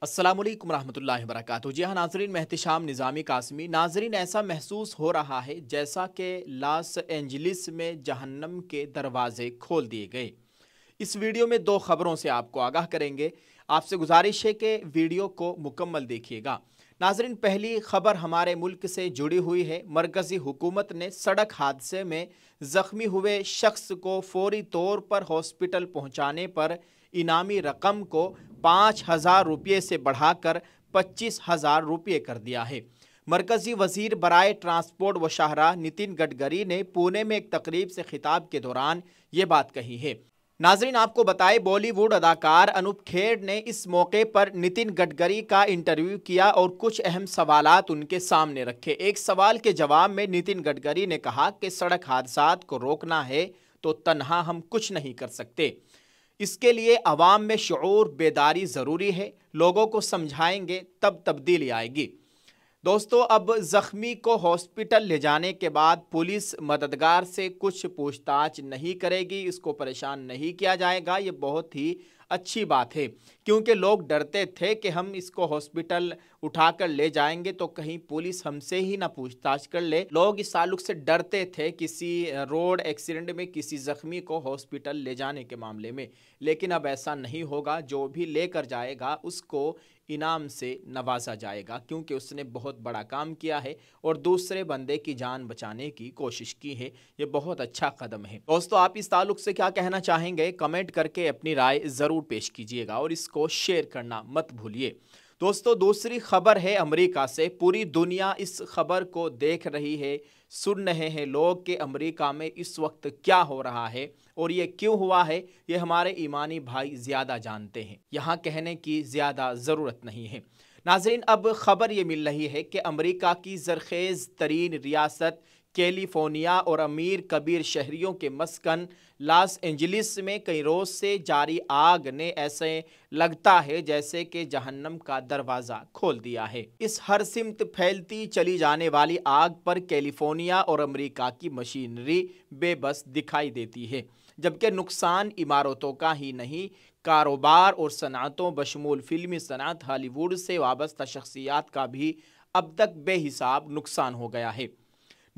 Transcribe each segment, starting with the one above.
अस्सलामुअलैकुम रहमतुल्लाहि वबरकातुहू। जी हाँ नाजरीन, मैं एहतिशाम निज़ामी कासमी। नाजरीन, ऐसा महसूस हो रहा है जैसा कि लॉस एंजलिस में जहन्नम के दरवाजे खोल दिए गए। इस वीडियो में दो खबरों से आपको आगाह करेंगे। आपसे गुजारिश है कि वीडियो को मुकम्मल देखिएगा। नाजरीन, पहली खबर हमारे मुल्क से जुड़ी हुई है। मरकज़ी हुकूमत ने सड़क हादसे में ज़ख्मी हुए शख्स को फौरी तौर पर हॉस्पिटल पहुँचाने पर इनामी रकम को 5,000 रुपये से बढ़ाकर 25,000 रुपये कर दिया है। मरकज़ी वज़ीर बराए ट्रांसपोर्ट व शाहराह नितिन गडकरी ने पुणे में एक तकरीब से खिताब के दौरान ये बात कही है। नाजरीन, आपको बताए, बॉलीवुड अदाकार अनूप खेर ने इस मौके पर नितिन गडकरी का इंटरव्यू किया और कुछ अहम सवालात उनके सामने रखे। एक सवाल के जवाब में नितिन गडकरी ने कहा कि सड़क हादसात को रोकना है तो तन्हा हम कुछ नहीं कर सकते। इसके लिए अवाम में शऊर बेदारी ज़रूरी है। लोगों को समझाएंगे तब तब्दीली आएगी। दोस्तों, अब ज़ख्मी को हॉस्पिटल ले जाने के बाद पुलिस मददगार से कुछ पूछताछ नहीं करेगी, इसको परेशान नहीं किया जाएगा। ये बहुत ही अच्छी बात है, क्योंकि लोग डरते थे कि हम इसको हॉस्पिटल उठाकर ले जाएंगे तो कहीं पुलिस हमसे ही ना पूछताछ कर ले। लोग इस ताल्लुक से डरते थे किसी रोड एक्सीडेंट में किसी ज़ख्मी को हॉस्पिटल ले जाने के मामले में। लेकिन अब ऐसा नहीं होगा। जो भी लेकर जाएगा उसको इनाम से नवाजा जाएगा, क्योंकि उसने बहुत बड़ा काम किया है और दूसरे बंदे की जान बचाने की कोशिश की है। ये बहुत अच्छा कदम है। दोस्तों, आप इस ताल्लुक से क्या कहना चाहेंगे? कमेंट करके अपनी राय ज़रूर पेश कीजिएगा और इसको शेयर करना मत भूलिए। दोस्तों, दूसरी खबर है अमेरिका से। पूरी दुनिया इस खबर को देख रही है, सुन रहे हैं लोग कि अमेरिका में इस वक्त क्या हो रहा है और ये क्यों हुआ है। ये हमारे ईमानी भाई ज़्यादा जानते हैं, यहाँ कहने की ज़्यादा ज़रूरत नहीं है। नाज़रीन, अब खबर ये मिल रही है कि अमेरिका की ज़रखेज़ तरीन रियासत कैलिफोर्निया और अमीर कबीर शहरियों के मस्कन लॉस एंजलिस में कई रोज़ से जारी आग ने ऐसे लगता है जैसे कि जहन्नम का दरवाज़ा खोल दिया है। इस हर सिमत फैलती चली जाने वाली आग पर कैलिफोर्निया और अमेरिका की मशीनरी बेबस दिखाई देती है, जबकि नुकसान इमारतों का ही नहीं, कारोबार और सनातों बशमूल फिल्मी सनत, हॉलीवुड से वाबस्ता शख्सियात का भी अब तक बेहिसाब नुकसान हो गया है।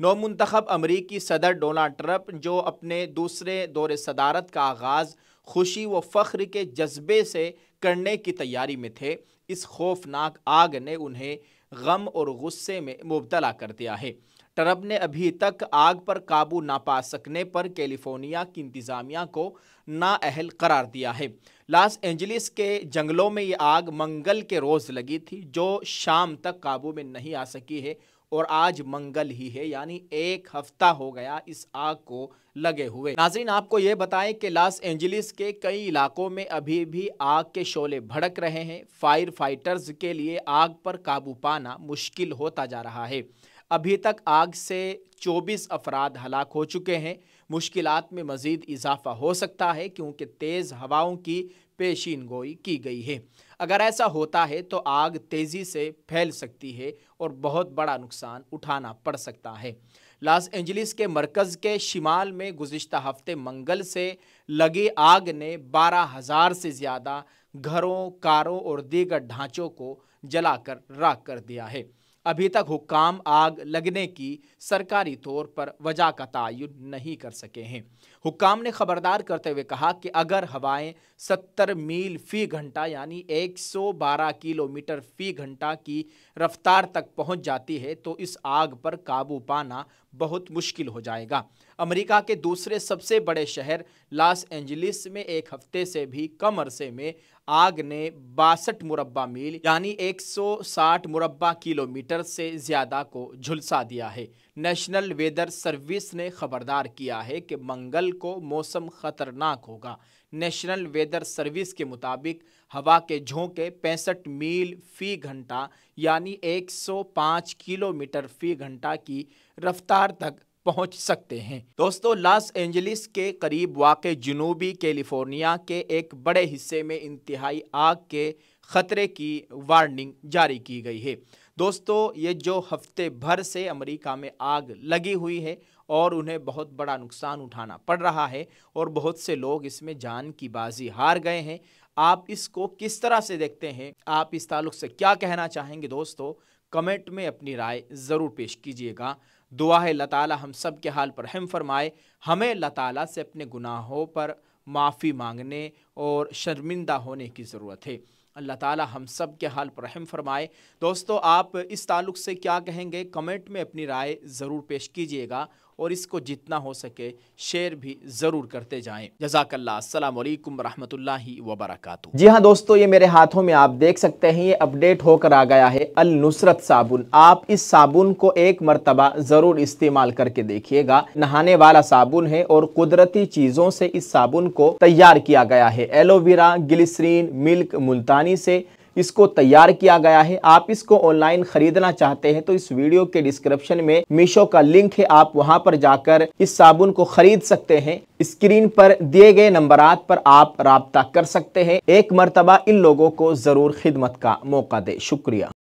नौमुंतखब अमरीकी सदर डोनाल्ड ट्रंप, जो अपने दूसरे दौरे सदारत का आगाज़ खुशी व फ़ख्र के जज्बे से करने की तैयारी में थे, इस खौफनाक आग ने उन्हें गम और गुस्से में मुब्तला कर दिया है। ट्रंप ने अभी तक आग पर काबू ना पा सकने पर कैलिफोर्निया की इंतज़ामिया को नाअहल करार दिया है। लॉस एंजलिस के जंगलों में ये आग मंगल के रोज़ लगी थी, जो शाम तक काबू में नहीं आ सकी है और आज मंगल ही है, यानी एक हफ्ता हो गया इस आग को लगे हुए। नाज़रीन, आपको ये बताएं कि लॉस एंजलिस के कई इलाकों में अभी भी आग के शोले भड़क रहे हैं। फायर फाइटर्स के लिए आग पर काबू पाना मुश्किल होता जा रहा है। अभी तक आग से 24 अफराद हलाक हो चुके हैं। मुश्किलात में मज़ीद इजाफा हो सकता है, क्योंकि तेज़ हवाओं की पेशीन गोई की गई है। अगर ऐसा होता है तो आग तेज़ी से फैल सकती है और बहुत बड़ा नुकसान उठाना पड़ सकता है। लॉस एंजलिस के मरकज़ के शिमाल में गुज़िश्ता हफ्ते मंगल से लगी आग ने 12,000 से ज़्यादा घरों, कारों और दीगर ढांचों को जलाकर राख कर दिया है। अभी तक हुक्काम आग लगने की सरकारी तौर पर वजह का तयन नहीं कर सके हैं। हुक्काम ने खबरदार करते हुए कहा कि अगर हवाएं 70 मील फ़ी घंटा यानी 112 किलोमीटर फ़ी घंटा की रफ्तार तक पहुंच जाती है तो इस आग पर काबू पाना बहुत मुश्किल हो जाएगा। अमेरिका के दूसरे सबसे बड़े शहर लॉस एंजलिस में एक हफ्ते से भी कम अरसे में आग ने 62 मुरब्बा मील यानी 160 मुरब्बा किलोमीटर से ज़्यादा को झुलसा दिया है। नेशनल वेदर सर्विस ने खबरदार किया है कि मंगल को मौसम खतरनाक होगा। नेशनल वेदर सर्विस के मुताबिक हवा के झोंके 65 मील फ़ी घंटा यानी 105 किलोमीटर फ़ी घंटा की रफ्तार तक पहुंच सकते हैं। दोस्तों, लॉस एंजलिस के करीब वाक़ जनूबी कैलिफोर्निया के एक बड़े हिस्से में इंतहाई आग के ख़तरे की वार्निंग जारी की गई है। दोस्तों, ये जो हफ्ते भर से अमेरिका में आग लगी हुई है और उन्हें बहुत बड़ा नुकसान उठाना पड़ रहा है और बहुत से लोग इसमें जान की बाजी हार गए हैं। आप इसको किस तरह से देखते हैं, आप इस ताल्लुक से क्या कहना चाहेंगे दोस्तों, कमेंट में अपनी राय ज़रूर पेश कीजिएगा। दुआ है अल्लाह ताला हम सब के हाल पर रहम फरमाए। हमें अल्लाह ताला से अपने गुनाहों पर माफ़ी मांगने और शर्मिंदा होने की ज़रूरत है। अल्लाह ताला हम सब के हाल पर रहम फरमाए। दोस्तों, आप इस ताल्लुक़ से क्या कहेंगे, कमेंट में अपनी राय ज़रूर पेश कीजिएगा और इसको जितना हो सके शेयर भी ज़रूर करते जाएं। जज़ाकल्लाह। अस्सलाम वालेकुम रहमतुल्लाहि व बरकातुहू। जी हाँ दोस्तों, ये मेरे हाथों में आप देख सकते हैं, ये अपडेट होकर आ गया है अल नुसरत साबुन। आप इस साबुन को एक मरतबा ज़रूर इस्तेमाल करके देखिएगा। नहाने वाला साबुन है और कुदरती चीज़ों से इस साबुन को तैयार किया गया है। एलोवेरा, ग्लिसरीन, मिल्क, मुल्तानी से इसको तैयार किया गया है। आप इसको ऑनलाइन खरीदना चाहते हैं तो इस वीडियो के डिस्क्रिप्शन में मीशो का लिंक है, आप वहां पर जाकर इस साबुन को खरीद सकते हैं। स्क्रीन पर दिए गए नंबरात पर आप राब्ता कर सकते हैं। एक मरतबा इन लोगों को जरूर खिदमत का मौका दे। शुक्रिया।